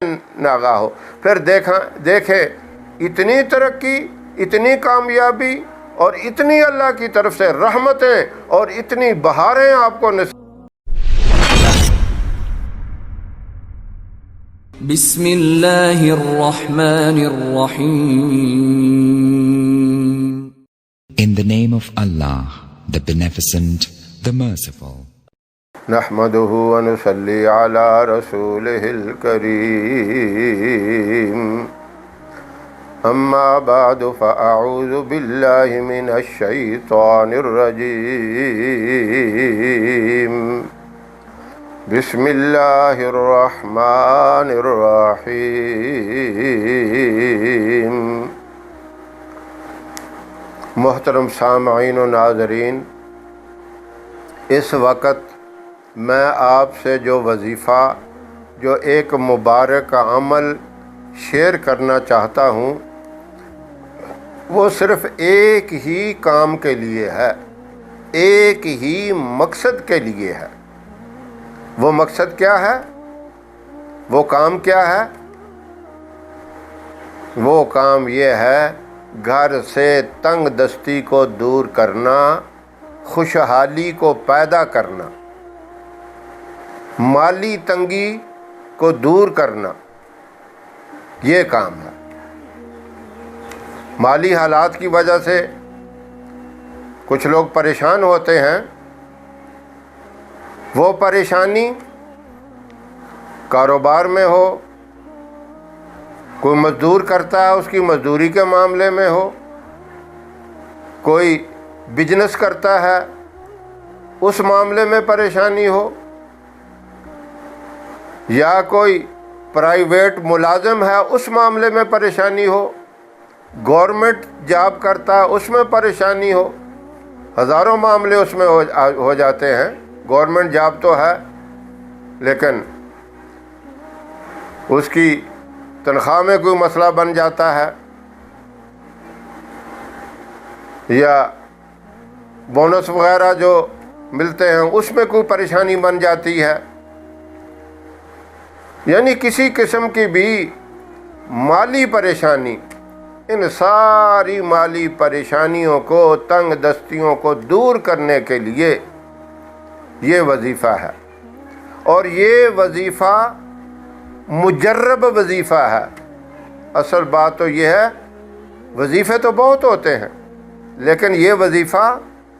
ناغا ہو. پھر دیکھیں اتنی ترقی، اتنی کامیابی اور اتنی اللہ کی طرف سے رحمتیں اور اتنی بہاریں آپ کو بسم اللہ الرحمن الرحیم. In the name of Allah, the Beneficent, the Merciful. نحمده ونصلي على رسوله الكريم. أما بعد فأعوذ بالله من الشيطان الرجيم. بسم الله الرحمن الرحيم. محترم سامعین و ناظرین، اس وقت میں آپ سے جو وظیفہ، جو ایک مبارک عمل شیئر کرنا چاہتا ہوں، وہ صرف ایک ہی کام کے لیے ہے، ایک ہی مقصد کے لیے ہے. وہ مقصد کیا ہے؟ وہ کام کیا ہے؟ وہ کام یہ ہے گھر سے تنگ دستی کو دور کرنا، خوشحالی کو پیدا کرنا، مالی تنگی کو دور کرنا. یہ کام ہے. مالی حالات کی وجہ سے کچھ لوگ پریشان ہوتے ہیں. وہ پریشانی کاروبار میں ہو، کوئی مزدور کرتا ہے اس کی مزدوری کے معاملے میں ہو، کوئی بزنس کرتا ہے اس معاملے میں پریشانی ہو، یا کوئی پرائیویٹ ملازم ہے اس معاملے میں پریشانی ہو، گورنمنٹ جاب کرتا ہے اس میں پریشانی ہو. ہزاروں معاملے اس میں ہو جاتے ہیں. گورنمنٹ جاب تو ہے لیکن اس کی تنخواہ میں کوئی مسئلہ بن جاتا ہے، یا بونس وغیرہ جو ملتے ہیں اس میں کوئی پریشانی بن جاتی ہے. یعنی کسی قسم کی بھی مالی پریشانی، ان ساری مالی پریشانیوں کو، تنگ دستیوں کو دور کرنے کے لیے یہ وظیفہ ہے. اور یہ وظیفہ مجرب وظیفہ ہے. اصل بات تو یہ ہے، وظیفے تو بہت ہوتے ہیں لیکن یہ وظیفہ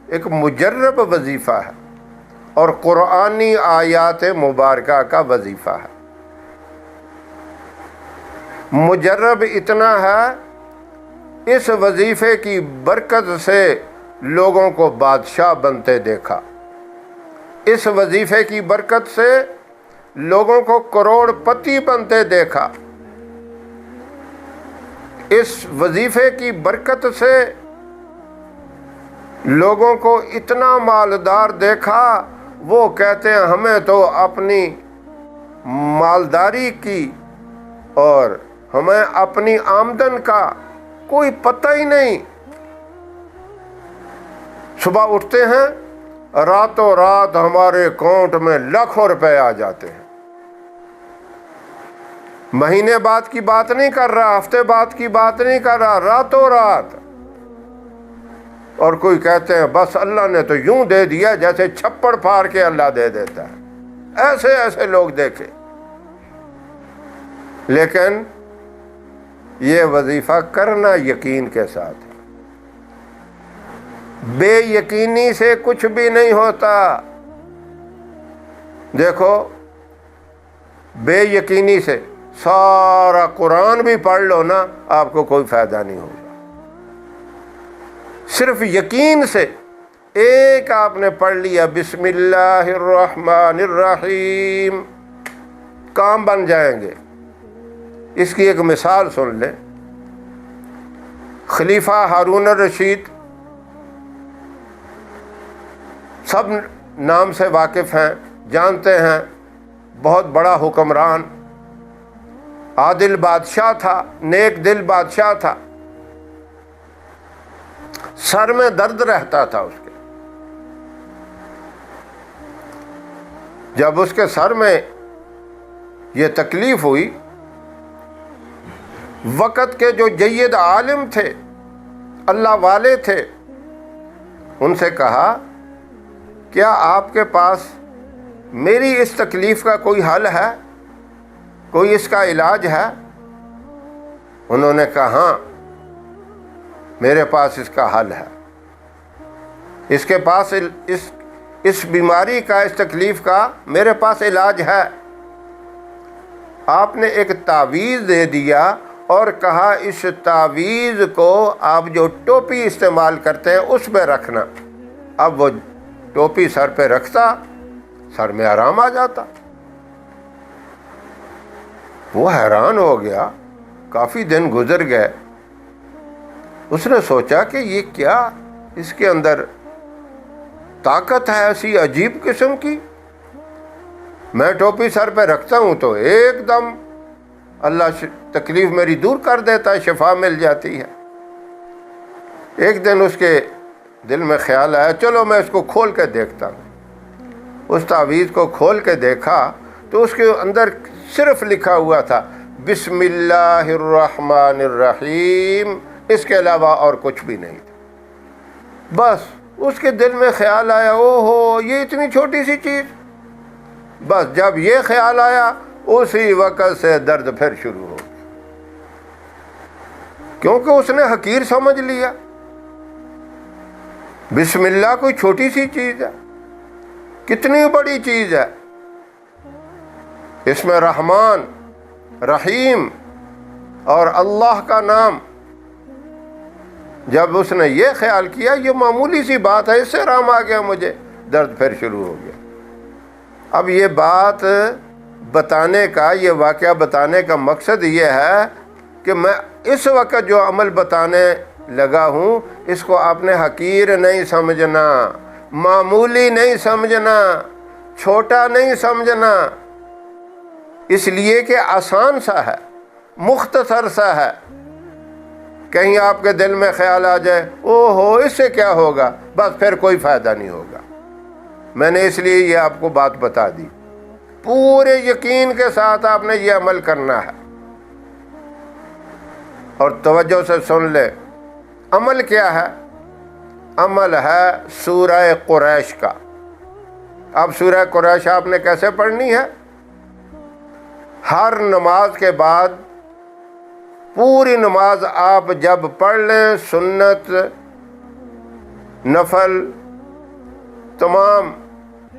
ایک مجرب وظیفہ ہے اور قرآنی آیات مبارکہ کا وظیفہ ہے. مجرب اتنا ہے، اس وظیفے کی برکت سے لوگوں کو بادشاہ بنتے دیکھا. اس وظیفے کی برکت سے لوگوں کو کروڑ پتی بنتے دیکھا. اس وظیفے کی برکت سے لوگوں کو اتنا مالدار دیکھا، وہ کہتے ہیں ہمیں تو اپنی مالداری کی اور ہمیں اپنی آمدن کا کوئی پتہ ہی نہیں. صبح اٹھتے ہیں، راتوں رات ہمارے اکاؤنٹ میں لاکھوں روپے آ جاتے ہیں. مہینے بعد کی بات نہیں کر رہا، ہفتے بعد کی بات نہیں کر رہا، راتوں رات. اور کوئی کہتے ہیں بس اللہ نے تو یوں دے دیا جیسے چھپڑ پھاڑ کے اللہ دے دیتا ہے. ایسے ایسے لوگ دیکھے. لیکن یہ وظیفہ کرنا یقین کے ساتھ ہے. بے یقینی سے کچھ بھی نہیں ہوتا. دیکھو، بے یقینی سے سارا قرآن بھی پڑھ لو نا، آپ کو کوئی فائدہ نہیں ہوگا. صرف یقین سے ایک آپ نے پڑھ لیا بسم اللہ الرحمن الرحیم، کام بن جائیں گے. اس کی ایک مثال سن لیں. خلیفہ ہارون الرشید سب نام سے واقف ہیں، جانتے ہیں. بہت بڑا حکمران، عادل بادشاہ تھا، نیک دل بادشاہ تھا. سر میں درد رہتا تھا اس کے. جب اس کے سر میں یہ تکلیف ہوئی وقت کے جو جید عالم تھے، اللہ والے تھے، ان سے کہا کیا آپ کے پاس میری اس تکلیف کا کوئی حل ہے، کوئی اس کا علاج ہے؟ انہوں نے کہا ہاں میرے پاس اس کا حل ہے، اس کے پاس اس بیماری کا، اس تکلیف کا میرے پاس علاج ہے۔ آپ نے ایک تعویذ دے دیا اور کہا اس تعویذ کو آپ جو ٹوپی استعمال کرتے ہیں اس میں رکھنا۔ اب وہ ٹوپی سر پہ رکھتا، سر میں آرام آ جاتا۔ وہ حیران ہو گیا، کافی دن گزر گئے، اس نے سوچا کہ یہ کیا اس کے اندر طاقت ہے ایسی عجیب قسم کی، میں ٹوپی سر پہ رکھتا ہوں تو ایک دم اللہ تکلیف میری دور کر دیتا ہے، شفا مل جاتی ہے۔ ایک دن اس کے دل میں خیال آیا چلو میں اس کو کھول کے دیکھتا ہوں۔ اس تعویذ کو کھول کے دیکھا تو اس کے اندر صرف لکھا ہوا تھا بسم اللہ الرحمن الرحیم، اس کے علاوہ اور کچھ بھی نہیں تھا۔ بس اس کے دل میں خیال آیا او ہو یہ اتنی چھوٹی سی چیز۔ بس جب یہ خیال آیا اسی وقت سے درد پھر شروع ہو گیا، کیونکہ اس نے حقیر سمجھ لیا بسم اللہ کوئی چھوٹی سی چیز ہے، کتنی بڑی چیز ہے۔ اس میں رحمان، رحیم اور اللہ کا نام، جب اس نے یہ خیال کیا یہ معمولی سی بات ہے، اس سے آرام آ گیا مجھے، درد پھر شروع ہو گیا۔ اب یہ بات بتانے کا، یہ واقعہ بتانے کا مقصد یہ ہے کہ میں اس وقت جو عمل بتانے لگا ہوں اس کو آپ نے حقیر نہیں سمجھنا، معمولی نہیں سمجھنا، چھوٹا نہیں سمجھنا، اس لیے کہ آسان سا ہے، مختصر سا ہے۔ کہیں آپ کے دل میں خیال آ جائے او ہو اس سے کیا ہوگا، بس پھر کوئی فائدہ نہیں ہوگا۔ میں نے اس لیے یہ آپ کو بات بتا دی، پورے یقین کے ساتھ آپ نے یہ عمل کرنا ہے۔ اور توجہ سے سن لے، عمل کیا ہے؟ عمل ہے سورہ قریش کا۔ اب سورہ قریش آپ نے کیسے پڑھنی ہے؟ ہر نماز کے بعد پوری نماز آپ جب پڑھ لیں، سنت، نفل، تمام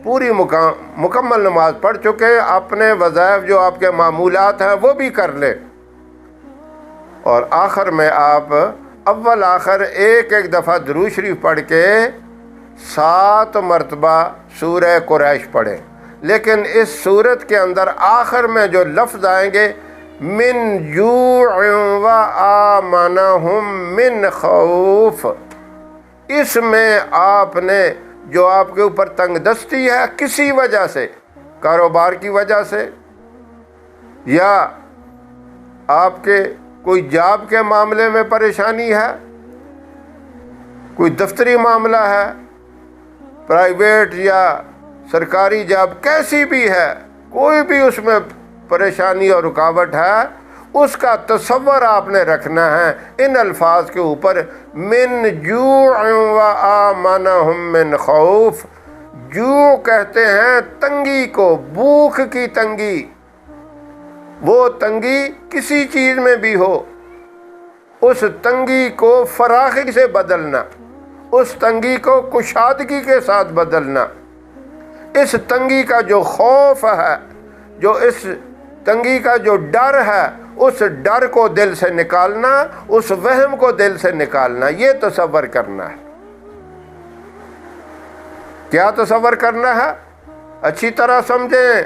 پوری مکمل نماز پڑھ چکے، اپنے وظائف جو آپ کے معمولات ہیں وہ بھی کر لیں، اور آخر میں آپ اول آخر ایک دفعہ درود شریف پڑھ کے 7 مرتبہ سورہ قریش پڑھیں۔ لیکن اس صورت کے اندر آخر میں جو لفظ آئیں گے من جوع و آمنہم من خوف، اس میں آپ نے جو آپ کے اوپر تنگ دستی ہے کسی وجہ سے، کاروبار کی وجہ سے یا آپ کے کوئی جاب کے معاملے میں پریشانی ہے، کوئی دفتری معاملہ ہے، پرائیویٹ یا سرکاری جاب کیسی بھی ہے، کوئی بھی اس میں پریشانی اور رکاوٹ ہے، اس کا تصور آپ نے رکھنا ہے ان الفاظ کے اوپر، من جوع و آمنہم من خوف۔ جوع کہتے ہیں تنگی کو، بھوک کی تنگی، وہ تنگی کسی چیز میں بھی ہو، اس تنگی کو فراخی سے بدلنا، اس تنگی کو کشادگی کے ساتھ بدلنا، اس تنگی کا جو خوف ہے، جو اس تنگی کا جو ڈر ہے، اس ڈر کو دل سے نکالنا، اس وہم کو دل سے نکالنا، یہ تصور کرنا ہے۔ کیا تصور کرنا ہے؟ اچھی طرح سمجھیں،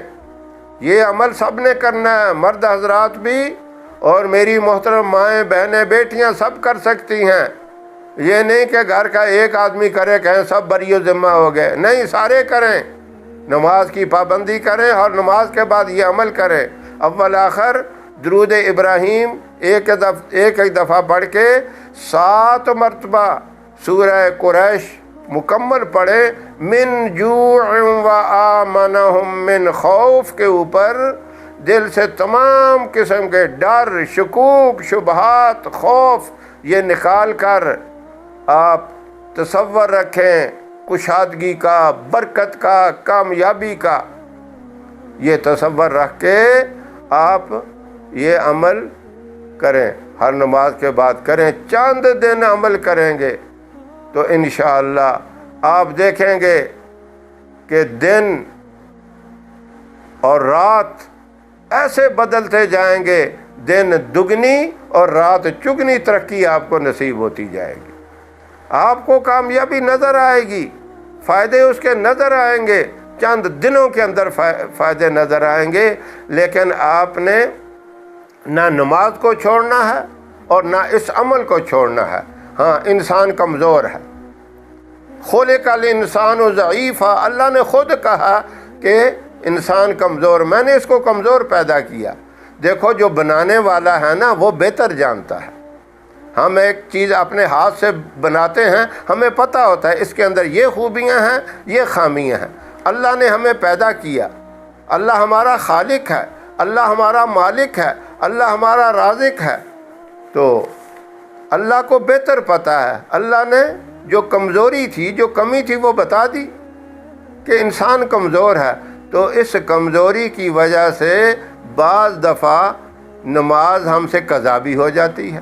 یہ عمل سب نے کرنا ہے، مرد حضرات بھی اور میری محترم مائیں، بہنیں، بیٹیاں سب کر سکتی ہیں۔ یہ نہیں کہ گھر کا ایک آدمی کرے کہیں سب بری و ذمہ ہو گئے، نہیں، سارے کریں، نماز کی پابندی کریں اور نماز کے بعد یہ عمل کریں۔ اول آخر درود ابراہیم ایک دفعہ پڑھ کے 7 مرتبہ سورہ قریش مکمل پڑھیں، من جوع و آمنہم من خوف کے اوپر دل سے تمام قسم کے ڈر، شکوک، شبہات، خوف یہ نکال کر آپ تصور رکھیں کشادگی کا، برکت کا، کامیابی کا۔ یہ تصور رکھ کے آپ یہ عمل کریں، ہر نماز کے بعد کریں، چند دن عمل کریں گے تو انشاءاللہ آپ دیکھیں گے کہ دن اور رات ایسے بدلتے جائیں گے، دن دگنی اور رات چگنی ترقی آپ کو نصیب ہوتی جائے گی۔ آپ کو کامیابی نظر آئے گی، فائدے اس کے نظر آئیں گے، چند دنوں کے اندر فائدے نظر آئیں گے۔ لیکن آپ نے نہ نماز کو چھوڑنا ہے اور نہ اس عمل کو چھوڑنا ہے۔ ہاں، انسان کمزور ہے، خلق الانسان ضعیفا، اللہ نے خود کہا کہ انسان کمزور، میں نے اس کو کمزور پیدا کیا۔ دیکھو جو بنانے والا ہے نا وہ بہتر جانتا ہے۔ ہم ایک چیز اپنے ہاتھ سے بناتے ہیں، ہمیں پتہ ہوتا ہے اس کے اندر یہ خوبیاں ہیں، یہ خامیاں ہیں۔ اللہ نے ہمیں پیدا کیا، اللہ ہمارا خالق ہے، اللہ ہمارا مالک ہے، اللہ ہمارا رازق ہے، تو اللہ کو بہتر پتہ ہے۔ اللہ نے جو کمزوری تھی، جو کمی تھی وہ بتا دی کہ انسان کمزور ہے، تو اس کمزوری کی وجہ سے بعض دفعہ نماز ہم سے قضا بھی ہو جاتی ہے،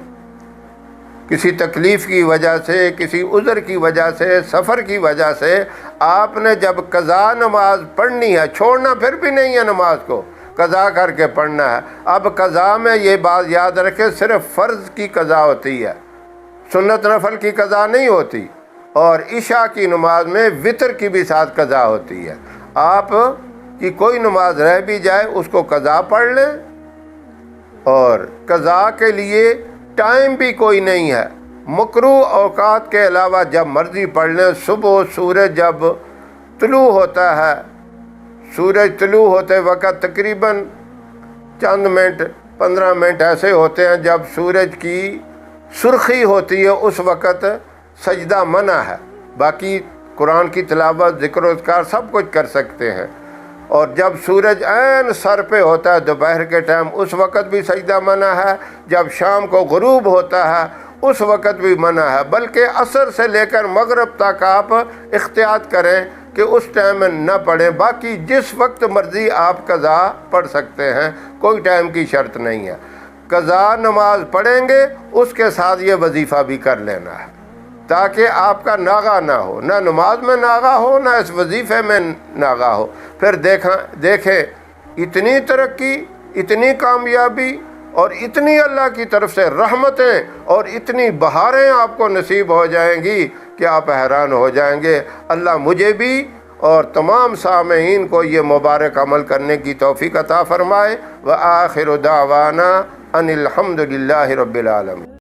کسی تکلیف کی وجہ سے، کسی عذر کی وجہ سے، سفر کی وجہ سے۔ آپ نے جب قضا نماز پڑھنی ہے، چھوڑنا پھر بھی نہیں ہے نماز کو، قضا کر کے پڑھنا ہے۔ اب قضا میں یہ بات یاد رکھیں، صرف فرض کی قضا ہوتی ہے، سنت نفل کی قضا نہیں ہوتی، اور عشاء کی نماز میں وتر کی بھی ساتھ قضا ہوتی ہے۔ آپ کی کوئی نماز رہ بھی جائے اس کو قضا پڑھ لیں، اور قضا کے لیے ٹائم بھی کوئی نہیں ہے، مکروہ اوقات کے علاوہ جب مرضی پڑھ لیں۔ صبح سورج جب طلوع ہوتا ہے، سورج طلوع ہوتے وقت تقریباً چند منٹ 15 منٹ ایسے ہوتے ہیں جب سورج کی سرخی ہوتی ہے، اس وقت سجدہ منع ہے، باقی قرآن کی تلاوت، ذکر و اذکار سب کچھ کر سکتے ہیں۔ اور جب سورج عین سر پہ ہوتا ہے دوپہر کے ٹائم، اس وقت بھی سجدہ منع ہے۔ جب شام کو غروب ہوتا ہے اس وقت بھی منع ہے، بلکہ عصر سے لے کر مغرب تک آپ احتیاط کریں کہ اس ٹائم میں نہ پڑھیں، باقی جس وقت مرضی آپ قضا پڑھ سکتے ہیں، کوئی ٹائم کی شرط نہیں ہے۔ قضا نماز پڑھیں گے اس کے ساتھ یہ وظیفہ بھی کر لینا ہے، تاکہ آپ کا ناغہ نہ ہو، نہ نماز میں ناغہ ہو، نہ اس وظیفے میں ناغہ ہو۔ پھر دیکھیں اتنی ترقی، اتنی کامیابی اور اتنی اللہ کی طرف سے رحمتیں اور اتنی بہاریں آپ کو نصیب ہو جائیں گی کہ آپ حیران ہو جائیں گے۔ اللہ مجھے بھی اور تمام سامعین کو یہ مبارک عمل کرنے کی توفیق عطا فرمائے۔ وآخر دعوانا ان الحمد للہ رب العالمین۔